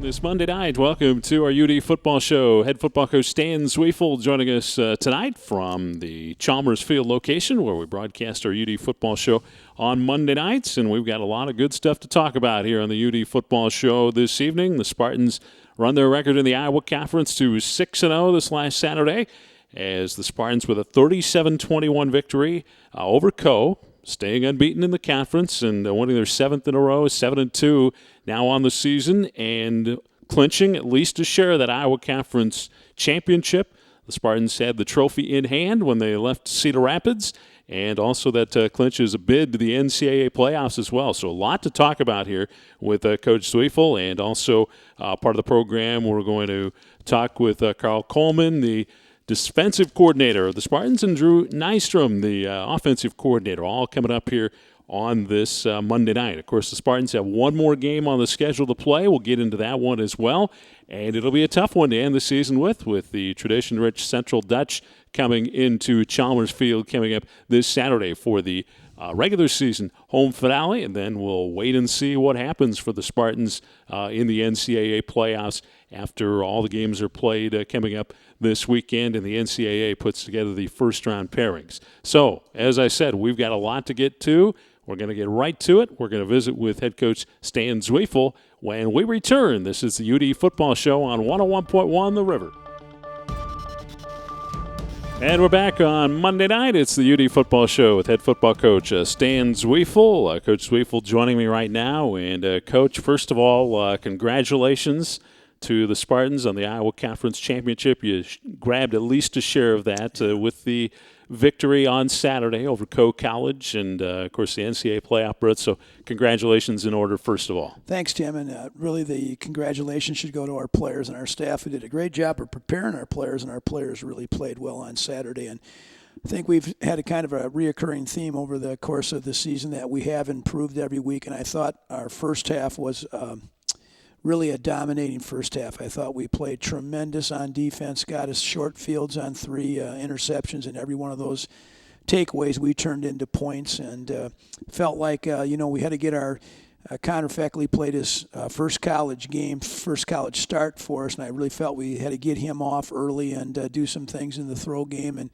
This Monday night, welcome to our UD Football Show. Head football coach Stan Zweifel joining us tonight from the Chalmers Field location where we broadcast our UD Football Show on Monday nights. And we've got a lot of good stuff to talk about here on the UD Football Show this evening. The Spartans run their record in the Iowa Conference to 6-0 this last Saturday as the Spartans with a 37-21 victory over Co. Staying unbeaten in the conference and winning their seventh in a row, 7-2 now on the season, and clinching at least a share of that Iowa Conference championship. The Spartans had the trophy in hand when they left Cedar Rapids, and also that clinches a bid to the NCAA playoffs as well. So a lot to talk about here with Coach Zweifel, and also part of the program we're going to talk with Carl Coleman, the defensive coordinator of the Spartans, and Drew Nystrom, the offensive coordinator, all coming up here on this Monday night. Of course, the Spartans have one more game on the schedule to play. We'll get into that one as well, and it'll be a tough one to end the season with the tradition-rich Central Dutch coming into Chalmers Field coming up this Saturday for the regular season home finale, and then we'll wait and see what happens for the Spartans in the NCAA playoffs after all the games are played coming up this weekend, and the NCAA puts together the first-round pairings. So, as I said, we've got a lot to get to. We're going to get right to it. We're going to visit with head coach Stan Zweifel when we return. This is the UD Football Show on 101.1 The River. And we're back on Monday night. It's the UD Football Show with head football coach Stan Zweifel. Coach Zweifel joining me right now. And, Coach, first of all, congratulations to the Spartans on the Iowa Conference Championship. You grabbed at least a share of that with the victory on Saturday over Co College and, of course, the NCAA playoff berth. So congratulations in order, first of all. Thanks, Tim. And really the congratulations should go to our players and our staff who did a great job of preparing our players, and our players really played well on Saturday. And I think we've had a kind of a reoccurring theme over the course of the season that we have improved every week. And I thought our first half was really a dominating first half. I thought we played tremendous on defense, got us short fields on 3 interceptions, and every one of those takeaways we turned into points, and felt like, we had to get our Connor Feckley played his first college game, first college start for us, and I really felt we had to get him off early and do some things in the throw game, and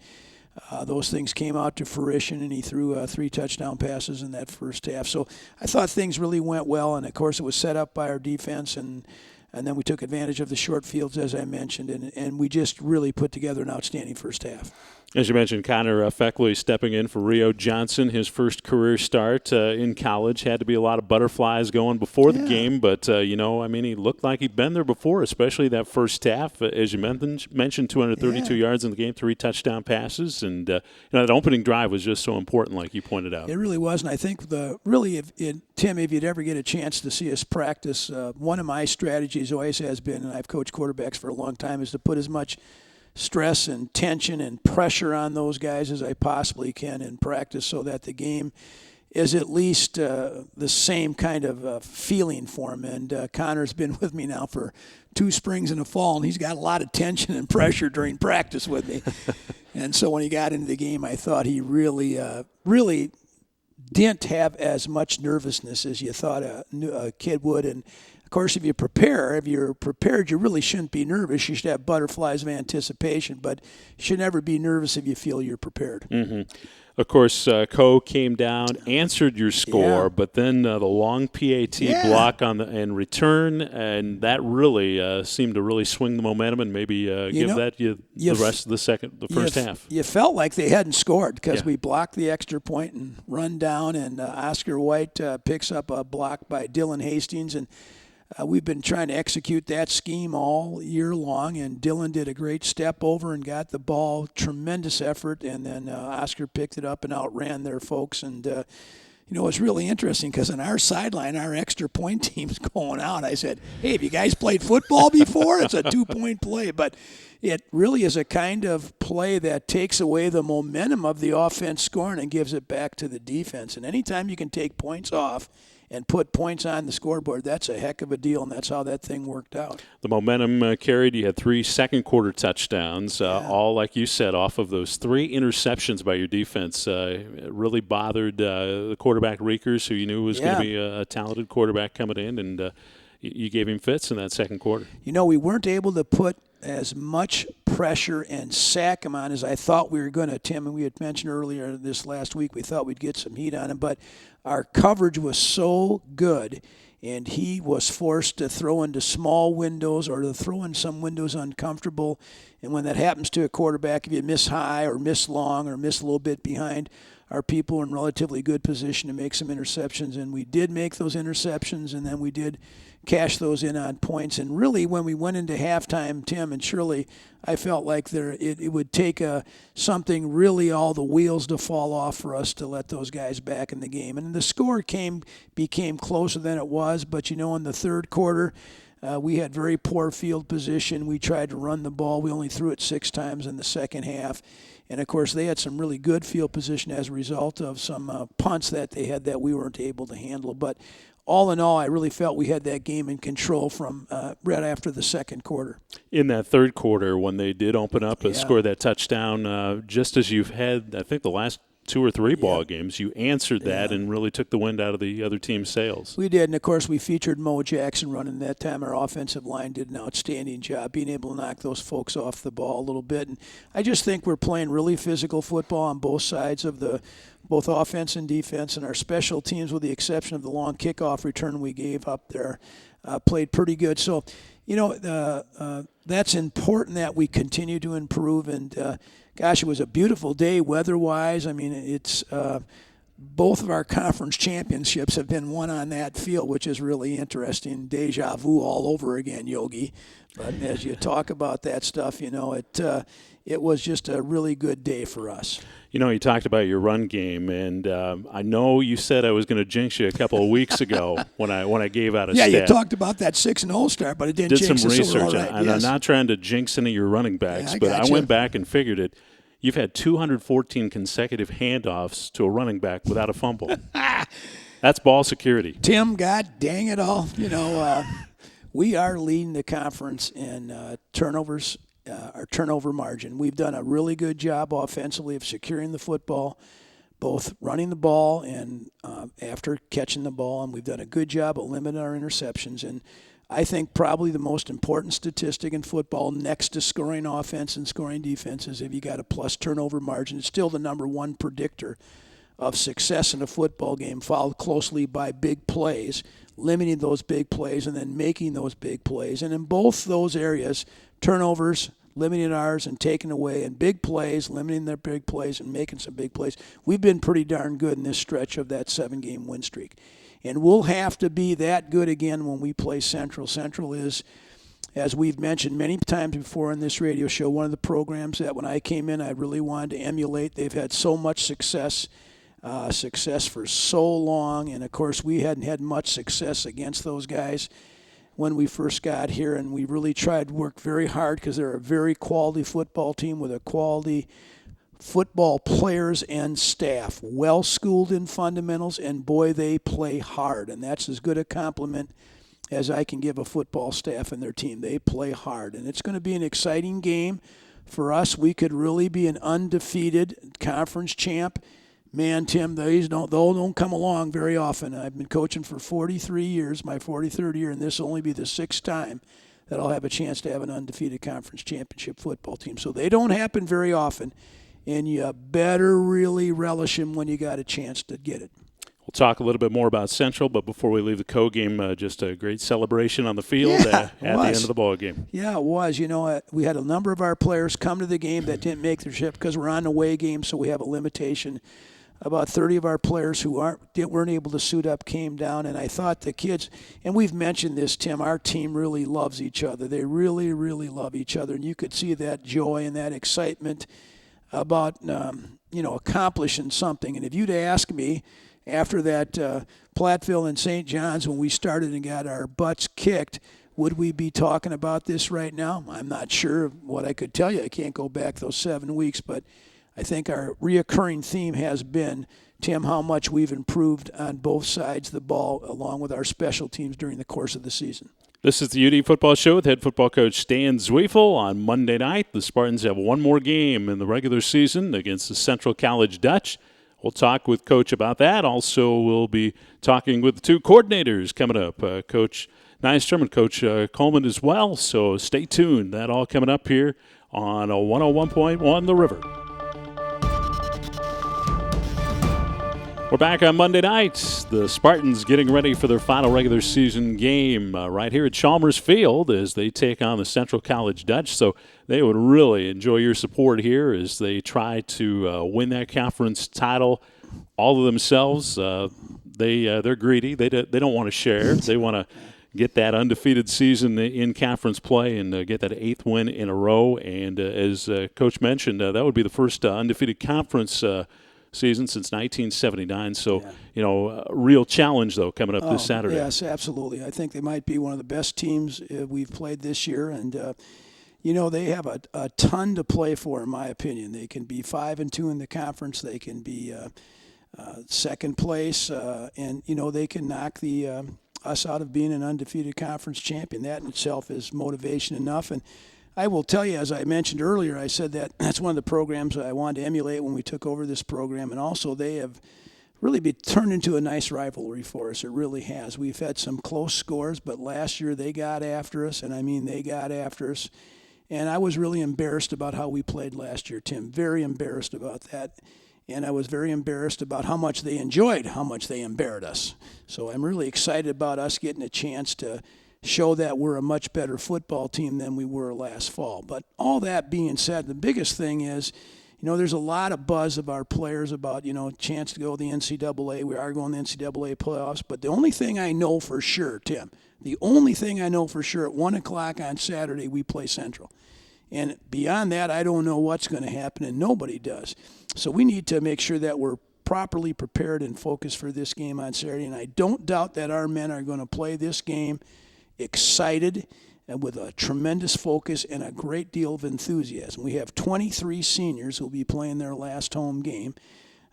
those things came out to fruition, and he threw 3 touchdown passes in that first half. So I thought things really went well, and, of course, it was set up by our defense, and then we took advantage of the short fields, as I mentioned, and we just really put together an outstanding first half. As you mentioned, Connor Feckley stepping in for Rio Johnson, his first career start in college. Had to be a lot of butterflies going before the game, but, he looked like he'd been there before, especially that first half. As you mentioned 232 yards in the game, 3 touchdown passes, and that opening drive was just so important, like you pointed out. It really was, and I think Tim, if you'd ever get a chance to see us practice, one of my strategies always has been, and I've coached quarterbacks for a long time, is to put as much stress and tension and pressure on those guys as I possibly can in practice so that the game is at least the same kind of feeling for him. And Connor's been with me now for 2 springs and a fall, and he's got a lot of tension and pressure during practice with me. And so when he got into the game, I thought he really didn't have as much nervousness as you thought a kid would. And of course, if you're prepared, you really shouldn't be nervous. You should have butterflies of anticipation, but you should never be nervous if you feel you're prepared. Mm-hmm. Of course, Co came down, answered your score, but then the long PAT block and return, and that really seemed to really swing the momentum and maybe the rest of the first half. You felt like they hadn't scored because we blocked the extra point and run down, and Oscar White picks up a block by Dylan Hastings, and we've been trying to execute that scheme all year long, and Dylan did a great step over and got the ball, tremendous effort, and then Oscar picked it up and outran their folks. And, it's really interesting because on our sideline, our extra point team's going out. I said, hey, have you guys played football before? It's a 2-point play. But it really is a kind of play that takes away the momentum of the offense scoring and gives it back to the defense. And anytime you can take points off and put points on the scoreboard, that's a heck of a deal, and that's how that thing worked out. The momentum carried. You had 3 second-quarter touchdowns, all, like you said, off of those 3 interceptions by your defense. It really bothered the quarterback Reekers, who you knew was going to be a talented quarterback coming in, and you gave him fits in that second quarter. We weren't able to put as much pressure and sack him on as I thought we were going to, Tim. And we had mentioned earlier this last week we thought we'd get some heat on him. But our coverage was so good, and he was forced to throw into small windows or to throw in some windows uncomfortable. And when that happens to a quarterback, if you miss high or miss long or miss a little bit behind, our people are in relatively good position to make some interceptions. And we did make those interceptions, and then we did cash those in on points. And really, when we went into halftime, Tim and Shirley, I felt like it would take something really, all the wheels to fall off for us to let those guys back in the game. And the score became closer than it was. But, in the third quarter, we had very poor field position. We tried to run the ball. We only threw it 6 times in the second half. And, of course, they had some really good field position as a result of some punts that they had that we weren't able to handle. But all in all, I really felt we had that game in control from right after the second quarter. In that third quarter, when they did open up and score that touchdown, just as you've had, I think, the last 2 or 3 ball games, you answered that and really took the wind out of the other team's sails. We did, and of course we featured Mo Jackson running that time. Our offensive line did an outstanding job being able to knock those folks off the ball a little bit. And I just think we're playing really physical football on both sides of both offense and defense, and our special teams, with the exception of the long kickoff return we gave up there, played pretty good. So, that's important that we continue to improve. And gosh, it was a beautiful day weather-wise. I mean, it's both of our conference championships have been won on that field, which is really interesting. Deja vu all over again, Yogi. But as you talk about that stuff, it was just a really good day for us. You talked about your run game, and I know you said I was going to jinx you a couple of weeks ago when I gave out a stat. Yeah, you talked about that 6-0 start, but it didn't jinx some us. research, Right. and Yes. I'm not trying to jinx any of your running backs, I but gotcha. I went back and figured it. You've had 214 consecutive handoffs to a running back without a fumble. That's ball security. Tim, God dang it all. We are leading the conference in turnovers, our turnover margin. We've done a really good job offensively of securing the football, both running the ball and after catching the ball, and we've done a good job of limiting our interceptions. And I think probably the most important statistic in football next to scoring offense and scoring defense is if you got a plus turnover margin. It's still the number one predictor of success in a football game, followed closely by big plays, limiting those big plays, and then making those big plays. And in both those areas, turnovers, limiting ours and taking away, and big plays, limiting their big plays and making some big plays, we've been pretty darn good in this stretch of that 7-game win streak. And we'll have to be that good again when we play Central. Central is, as we've mentioned many times before in this radio show, one of the programs that when I came in I really wanted to emulate. They've had so much success for so long, and of course we hadn't had much success against those guys when we first got here, and we really tried to work very hard because they're a very quality football team with a quality football players and staff, well schooled in fundamentals, and boy, they play hard, and that's as good a compliment as I can give a football staff and their team. They play hard, and it's going to be an exciting game for us. We could really be an undefeated conference champ. Man, Tim, those don't come along very often. I've been coaching for 43 years, my 43rd year, and this will only be the 6th time that I'll have a chance to have an undefeated conference championship football team. So they don't happen very often, and you better really relish them when you got a chance to get it. We'll talk a little bit more about Central, but before we leave the Co game, just a great celebration on the field at the end of the ball game. Yeah, it was. We had a number of our players come to the game that didn't make their trip because we're on the away game, so we have a limitation. About 30 of our players who weren't able to suit up came down, and I thought the kids, and we've mentioned this, Tim, our team really loves each other. They really, really love each other, and you could see that joy and that excitement about, accomplishing something. And if you'd ask me after that Platteville and St. John's when we started and got our butts kicked, would we be talking about this right now? I'm not sure what I could tell you. I can't go back those 7 weeks, but I think our reoccurring theme has been, Tim, how much we've improved on both sides of the ball along with our special teams during the course of the season. This is the UD Football Show with head football coach Stan Zweifel. On Monday night, the Spartans have one more game in the regular season against the Central College Dutch. We'll talk with Coach about that. Also, we'll be talking with the two coordinators coming up. Coach Nice German Coach Coleman as well. So stay tuned. That all coming up here on a 101.1 The River. We're back on Monday night. The Spartans getting ready for their final regular season game right here at Chalmers Field as they take on the Central College Dutch. So they would really enjoy your support here as they try to win that conference title all of themselves. They're greedy. They don't want to share. They want to get that undefeated season in conference play and get that 8th win in a row. And as Coach mentioned, that would be the first undefeated conference season since 1979. So, a real challenge, though, coming up this Saturday. Yes, absolutely. I think they might be one of the best teams we've played this year. And, they have a ton to play for, in my opinion. They can be 5-2 in the conference. They can be second place. And, they can knock us out of being an undefeated conference champion. That in itself is motivation enough. And I will tell you, as I mentioned earlier, I said that's one of the programs that I wanted to emulate when we took over this program. And also they have really been turned into a nice rivalry for us. It really has. We've had some close scores, but last year they got after us, and I mean they got after us. And I was really embarrassed about how we played last year, Tim. Very embarrassed about that. And I was very embarrassed about how much they enjoyed, how much they embarrassed us. So I'm really excited about us getting a chance to show that we're a much better football team than we were last fall. But all that being said, the biggest thing is, there's a lot of buzz of our players about, chance to go to the NCAA. We are going to the NCAA playoffs. But the only thing I know for sure, Tim, the only thing I know for sure, at 1 o'clock on Saturday, we play Central. And beyond that, I don't know what's going to happen, and nobody does. So we need to make sure that we're properly prepared and focused for this game on Saturday. And I don't doubt that our men are going to play this game excited and with a tremendous focus and a great deal of enthusiasm. We have 23 seniors who will be playing their last home game.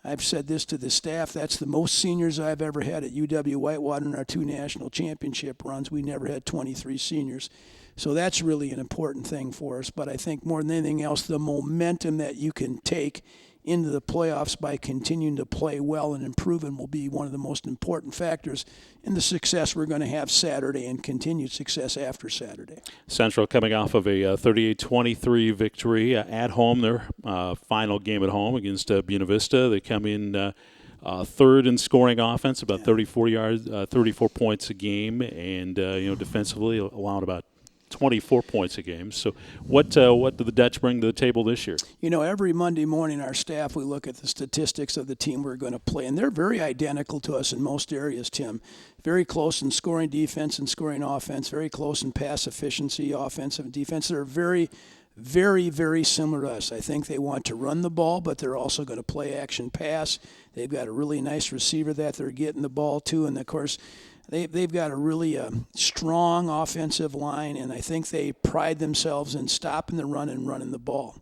I've said this to the staff, that's the most seniors I've ever had at UW-Whitewater in our 2 national championship runs. We never had 23 seniors. So that's really an important thing for us. But I think more than anything else, the momentum that you can take into the playoffs by continuing to play well and improving will be one of the most important factors in the success we're going to have Saturday and continued success after Saturday. Central coming off of a 38-23 victory at home, their final game at home against Buena Vista. They come in third in scoring offense, about 34 points a game, and defensively allowed about 24 points a game. So what do the Dutch bring to the table this year? Every Monday morning, our staff, we look at the statistics of the team we're going to play, and they're very identical to us in most areas, Tim. Very close in scoring defense and scoring offense, very close in pass efficiency, offensive and defense. They're very, very, very similar to us. I think they want to run the ball, but they're also going to play action pass. They've got a really nice receiver that they're getting the ball to, and, of course, They've got a really strong offensive line, and I think they pride themselves in stopping the run and running the ball.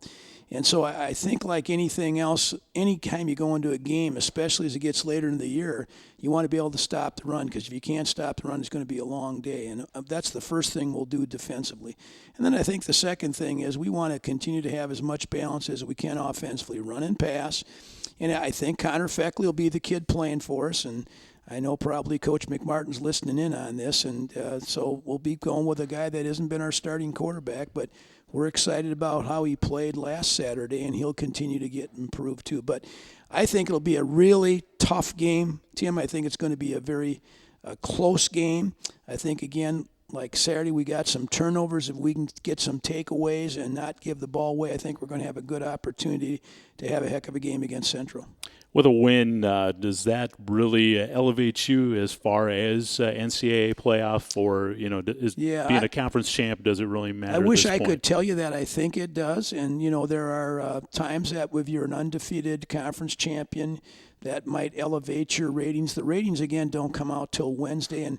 And so I think like anything else, anytime you go into a game, especially as it gets later in the year, you want to be able to stop the run, because if you can't stop the run, it's going to be a long day. And that's the first thing we'll do defensively. And then I think the second thing is we want to continue to have as much balance as we can offensively, run and pass. And I think Connor Feckley will be the kid playing for us, and I know probably Coach McMartin's listening in on this, and so we'll be going with a guy that hasn't been our starting quarterback, but we're excited about how he played last Saturday, and he'll continue to get improved too. But I think it'll be a really tough game, Tim. I think it's going to be a very close game. I think, again, like Saturday, we got some turnovers. If we can get some takeaways and not give the ball away, I think we're going to have a good opportunity to have a heck of a game against Central. With a win, does that really elevate you as far as NCAA playoff, or being a conference champ, does it really matter? I wish I could tell you that I think it does, and there are times that if you're an undefeated conference champion, that might elevate your ratings. The ratings again don't come out till Wednesday, and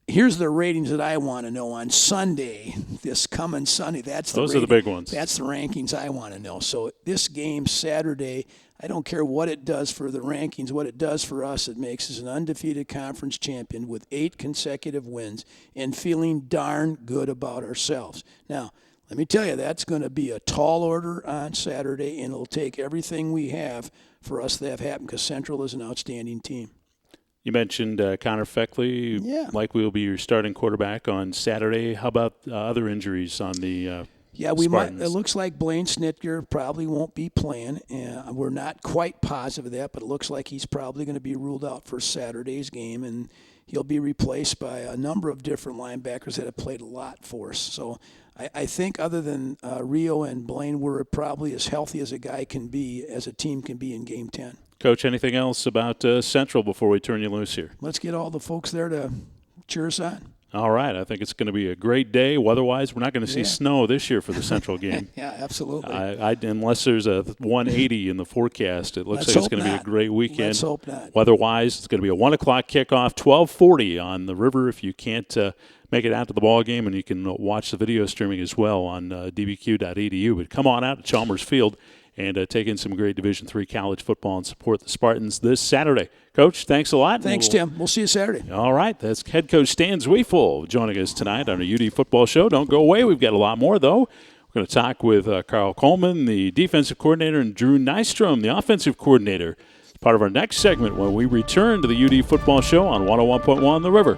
here's the ratings that I want to know on Sunday, this coming Sunday. Those are the big ones. That's the rankings I want to know. So this game Saturday, I don't care what it does for the rankings. What it does for us, it makes us an undefeated conference champion with 8 consecutive wins and feeling darn good about ourselves. Now, let me tell you, that's going to be a tall order on Saturday, and it'll take everything we have for us to have happen, because Central is an outstanding team. You mentioned Connor Feckley. Yeah. Likely will be your starting quarterback on Saturday. How about other injuries on the Yeah, we might. Spartans? It looks like Blaine Snitker probably won't be playing. We're not quite positive of that, but it looks like he's probably going to be ruled out for Saturday's game, and he'll be replaced by a number of different linebackers that have played a lot for us. So I think other than Rio and Blaine, we're probably as healthy as a guy can be, as a team can be in Game 10. Coach, anything else about Central before we turn you loose here? Let's get all the folks there to cheer us on. All right. I think it's going to be a great day. Weather-wise, we're not going to see snow this year for the Central game. Yeah, absolutely. Unless there's a 180 in the forecast, it looks like it's going to be a great weekend. Let's hope not. Weather-wise, it's going to be a 1 o'clock kickoff, 12:40 on the river if you can't make it out to the ball game, and you can watch the video streaming as well on dbq.edu. But come on out to Chalmers Field and take in some great Division III college football and support the Spartans this Saturday. Coach, thanks a lot. Thanks, Tim. We'll see you Saturday. All right. That's head coach Stan Zwiefel joining us tonight on a UD football show. Don't go away. We've got a lot more, though. We're going to talk with Carl Coleman, the defensive coordinator, and Drew Nystrom, the offensive coordinator. It's part of our next segment when we return to the UD football show on 101.1 The River.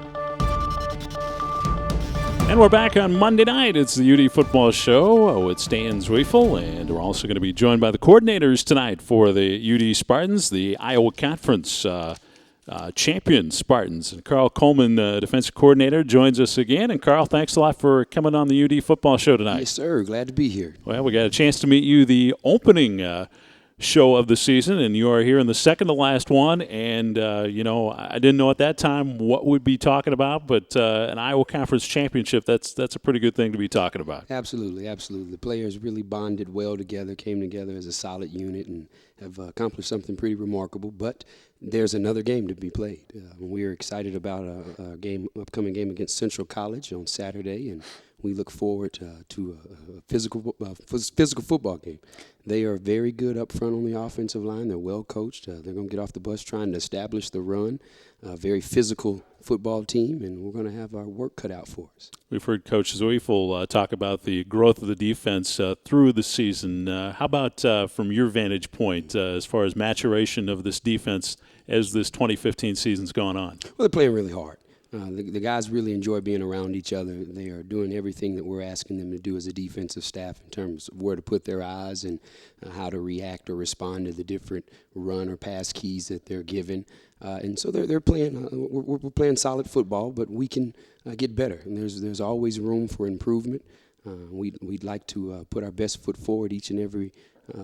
And we're back on Monday night. It's the UD Football Show with Stan Zwiefel, and we're also going to be joined by the coordinators tonight for the UD Spartans, the Iowa Conference champion Spartans. And Carl Coleman, defensive coordinator, joins us again. And Carl, thanks a lot for coming on the UD Football Show tonight. Yes, sir. Glad to be here. Well, we got a chance to meet you the opening show of the season, and you are here in the second to last one. And I didn't know at that time what we'd be talking about, but an Iowa Conference championship, that's a pretty good thing to be talking about. Absolutely. The players really bonded well together, came together as a solid unit, and have accomplished something pretty remarkable. But there's another game to be played. We're excited about a upcoming game against Central College on Saturday, and we look forward to a physical football game. They are very good up front on the offensive line. They're well coached. They're going to get off the bus trying to establish the run. A very physical football team, and we're going to have our work cut out for us. We've heard Coach Zwiefel talk about the growth of the defense through the season. How about from your vantage point as far as maturation of this defense as this 2015 season's gone on? Well, they're playing really hard. The guys really enjoy being around each other. They are doing everything that we're asking them to do as a defensive staff in terms of where to put their eyes and how to react or respond to the different run or pass keys that they're given. And so they're playing. We're playing solid football, but we can get better. And there's always room for improvement. We'd like to put our best foot forward each and every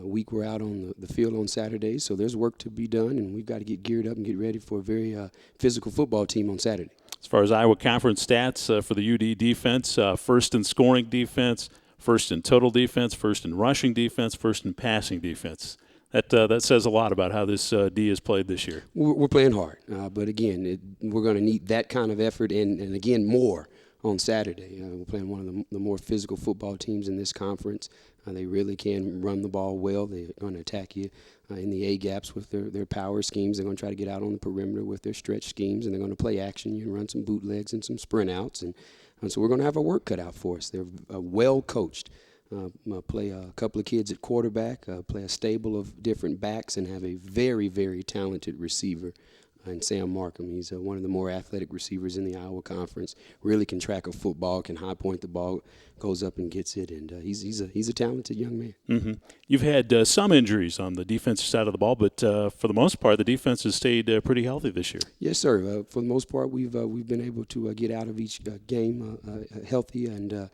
week we're out on the field on Saturdays. So there's work to be done, and we've got to get geared up and get ready for a very physical football team on Saturday. As far as Iowa Conference stats for the UD defense, first in scoring defense, first in total defense, first in rushing defense, first in passing defense. That says a lot about how this D is played this year. We're playing hard, but again, we're going to need that kind of effort and again, more on Saturday. We're playing one of the more physical football teams in this conference. They really can run the ball well. They're going to attack you in the A-gaps with their power schemes. They're going to try to get out on the perimeter with their stretch schemes, and they're going to play action. You can run some bootlegs and some sprint outs. And so we're going to have our work cut out for us. They're well coached. Play a couple of kids at quarterback, play a stable of different backs, and have a very, very talented receiver in Sam Markham. He's one of the more athletic receivers in the Iowa Conference. Really can track a football, can high point the ball, goes up and gets it, and he's a talented young man. Mm-hmm. You've had some injuries on the defensive side of the ball, but for the most part, the defense has stayed pretty healthy this year. Yes, sir. For the most part, we've been able to get out of each game healthy, and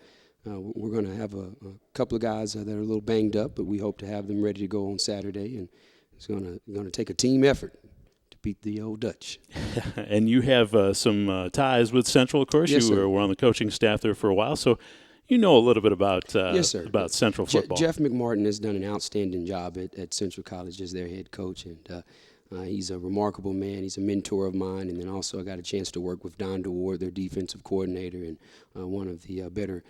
we're going to have a couple of guys that are a little banged up, but we hope to have them ready to go on Saturday, and it's going to take a team effort to beat the old Dutch. And you have some ties with Central, of course. Yes, you were on the coaching staff there for a while, so you know a little bit about yes, sir. About Central football. Jeff McMartin has done an outstanding job at Central College as their head coach, and he's a remarkable man. He's a mentor of mine, and then also I got a chance to work with Don DeWard, their defensive coordinator, and one of the better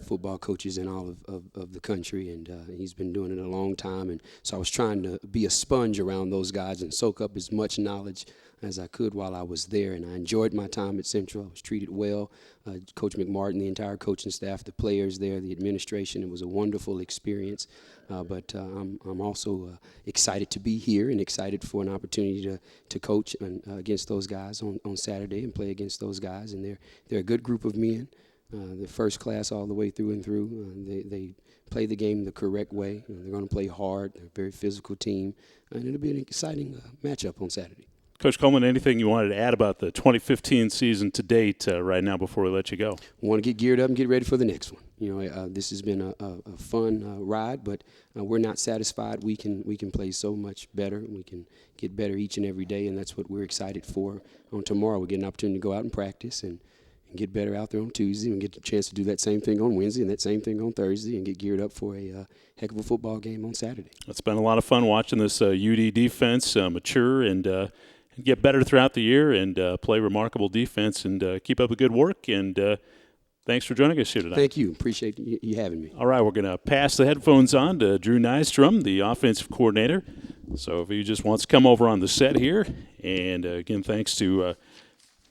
football coaches in all of the country, and he's been doing it a long time. And so I was trying to be a sponge around those guys and soak up as much knowledge as I could while I was there, and I enjoyed my time at Central. I was treated well. Coach McMartin, the entire coaching staff, the players there, the administration. It was a wonderful experience. But I'm also excited to be here and excited for an opportunity to coach against those guys on Saturday and play against those guys. And they're a good group of men. They're first class all the way through and through. They play the game the correct way. They're going to play hard. They're a very physical team. And it'll be an exciting matchup on Saturday. Coach Coleman, anything you wanted to add about the 2015 season to date right now before we let you go? I want to get geared up and get ready for the next one. This has been a fun ride, but we're not satisfied. We can play so much better. We can get better each and every day, and that's what we're excited for. On tomorrow, we get an opportunity to go out and practice and get better out there on Tuesday and get a chance to do that same thing on Wednesday and that same thing on Thursday and get geared up for a heck of a football game on Saturday. It's been a lot of fun watching this UD defense mature and get better throughout the year and play remarkable defense and keep up the good work. And thanks for joining us here tonight. Thank you. Appreciate you having me. All right, we're going to pass the headphones on to Drew Nystrom, the offensive coordinator. So if he just wants to come over on the set here. And, again, thanks to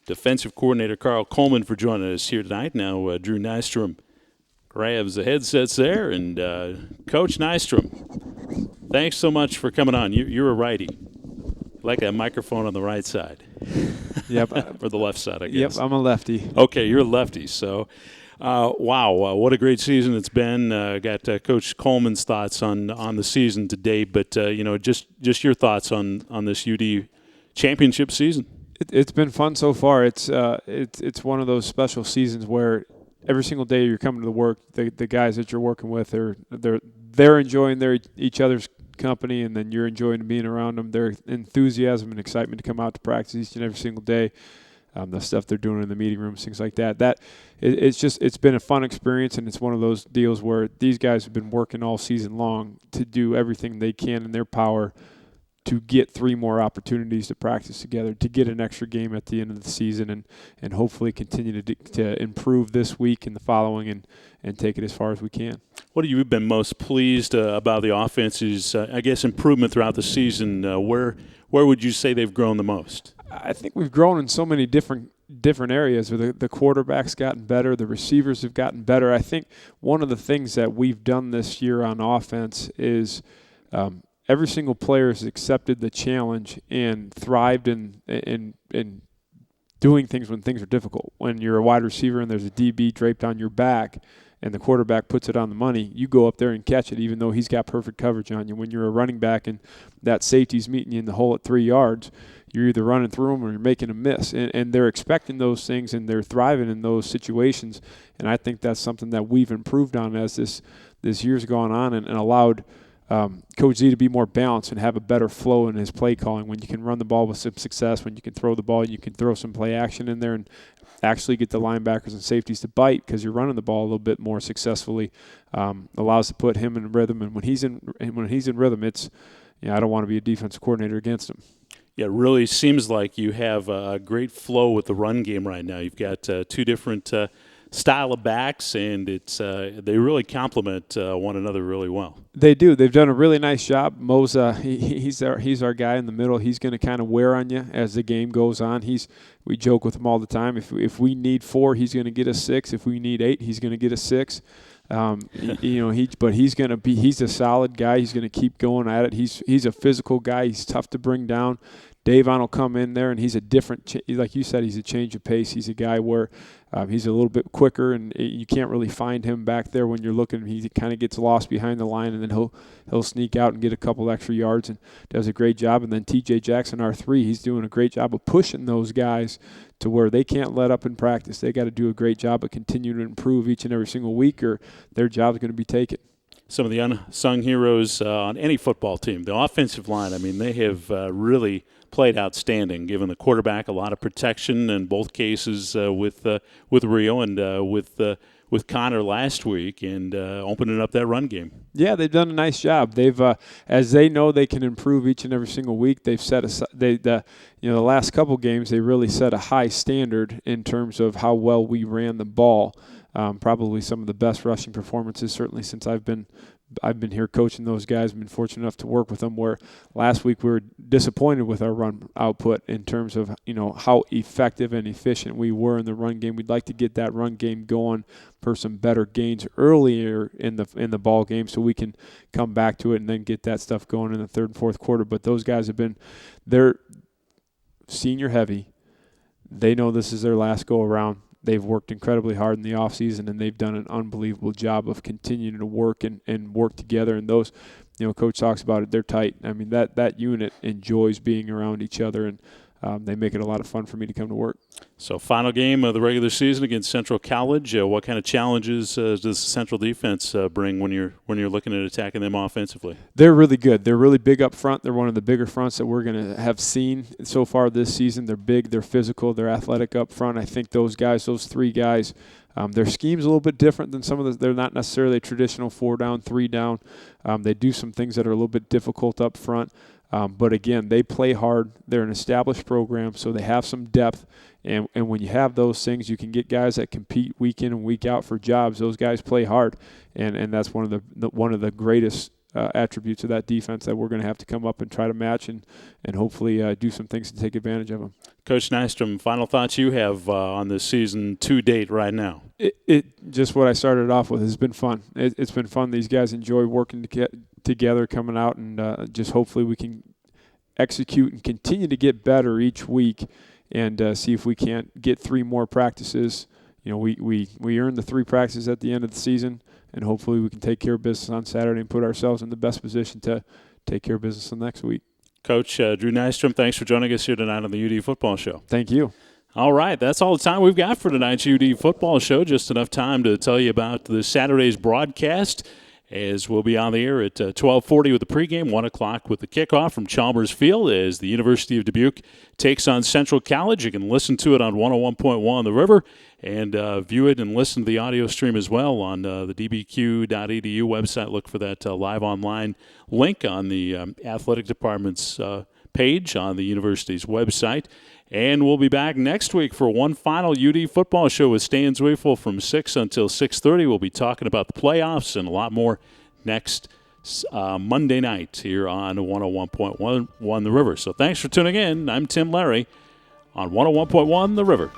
defensive coordinator Carl Coleman for joining us here tonight. Now Drew Nystrom grabs the headsets there. And Coach Nystrom, thanks so much for coming on. You're a righty. Like that microphone on the right side. Yep. Or the left side, I guess. Yep, I'm a lefty. Okay, you're a lefty. So, wow, what a great season it's been. Got Coach Coleman's thoughts on the season to date, but, just your thoughts on this UD championship season. It's been fun so far. It's one of those special seasons where every single day you're coming to work, the guys that you're working with, they're enjoying each other's company, and then you're enjoying being around them. Their enthusiasm and excitement to come out to practice each and every single day, the stuff they're doing in the meeting rooms, things like that. It's been a fun experience, and it's one of those deals where these guys have been working all season long to do everything they can in their power to get 3 more opportunities to practice together, to get an extra game at the end of the season, and hopefully continue to improve this week and the following and take it as far as we can. What have you been most pleased about the offense's, improvement throughout the season? Where would you say they've grown the most? I think we've grown in so many different areas. The quarterback's gotten better. The receivers have gotten better. I think one of the things that we've done this year on offense is every single player has accepted the challenge and thrived in doing things when things are difficult. When you're a wide receiver and there's a DB draped on your back and the quarterback puts it on the money, you go up there and catch it even though he's got perfect coverage on you. When you're a running back and that safety's meeting you in the hole at 3 yards, you're either running through them or you're making a miss. And they're expecting those things and they're thriving in those situations. And I think that's something that we've improved on as this year's gone on and allowed Coach Z to be more balanced and have a better flow in his play calling. When you can run the ball with some success, when you can throw the ball, you can throw some play action in there and actually get the linebackers and safeties to bite because you're running the ball a little bit more successfully. Allows to put him in rhythm, and when he's in rhythm, it's I don't want to be a defensive coordinator against him. Yeah, it really seems like you have a great flow with the run game right now. You've got 2 different style of backs, and it's they really complement one another really well. They do. They've done a really nice job. Mo's he's our guy in the middle. He's going to kind of wear on you as the game goes on. We joke with him all the time. If we need 4, he's going to get us 6. If we need 8, he's going to get us 6. But he's a solid guy. He's going to keep going at it. He's a physical guy. He's tough to bring down. Davon will come in there, and he's a different, like you said, he's a change of pace. He's a guy where he's a little bit quicker, and you can't really find him back there when you're looking. He kind of gets lost behind the line, and then he'll sneak out and get a couple extra yards and does a great job. And then T.J. Jackson, our 3, he's doing a great job of pushing those guys to where they can't let up in practice. They got to do a great job of continuing to improve each and every single week, or their job's going to be taken. Some of the unsung heroes on any football team, the offensive line, they have really played outstanding, giving the quarterback a lot of protection in both cases with Rio and with Connor last week, and opening up that run game. Yeah, they've done a nice job. They've, as they know, they can improve each and every single week. They've set the last couple games, they really set a high standard in terms of how well we ran the ball. Probably some of the best rushing performances, certainly since I've been I've been here coaching those guys, been fortunate enough to work with them, where last week we were disappointed with our run output in terms of, how effective and efficient we were in the run game. We'd like to get that run game going for some better gains earlier in the ball game so we can come back to it and then get that stuff going in the third and fourth quarter. But those guys they're senior heavy. They know this is their last go around. They've worked incredibly hard in the offseason, and they've done an unbelievable job of continuing to work and work together. And those, Coach talks about it, they're tight. I mean, that unit enjoys being around each other, and they make it a lot of fun for me to come to work. So final game of the regular season against Central College. What kind of challenges does the Central defense bring when you're looking at attacking them offensively? They're really good. They're really big up front. They're one of the bigger fronts that we're going to have seen so far this season. They're big, they're physical, they're athletic up front. I think those three guys, their scheme's a little bit different than some of they're not necessarily a traditional 4-down, 3-down. They do some things that are a little bit difficult up front. But again, they play hard. They're an established program, so they have some depth. And when you have those things, you can get guys that compete week in and week out for jobs. Those guys play hard, and that's one of the greatest attributes of that defense that we're going to have to come up and try to match and hopefully do some things to take advantage of them. Coach Nystrom, final thoughts you have on this season to date right now? It just what I started off with has been fun. It's been fun. These guys enjoy working together, coming out, and just hopefully we can execute and continue to get better each week and see if we can't get 3 more practices. We earned the 3 practices at the end of the season, and hopefully we can take care of business on Saturday and put ourselves in the best position to take care of business the next week. Coach Drew Nystrom, thanks for joining us here tonight on the UD Football Show. Thank you. All right, that's all the time we've got for tonight's UD Football Show. Just enough time to tell you about the Saturday's broadcast, as we'll be on the air at 12:40 with the pregame, 1 o'clock with the kickoff from Chalmers Field as the University of Dubuque takes on Central College. You can listen to it on 101.1 The River and view it and listen to the audio stream as well on the dbq.edu website. Look for that live online link on the athletic department's page on the university's website. And we'll be back next week for one final UD football show with Stan Zweifel from 6 until 6:30. We'll be talking about the playoffs and a lot more next Monday night here on 101.1 The River. So thanks for tuning in. I'm Tim Larry on 101.1 The River.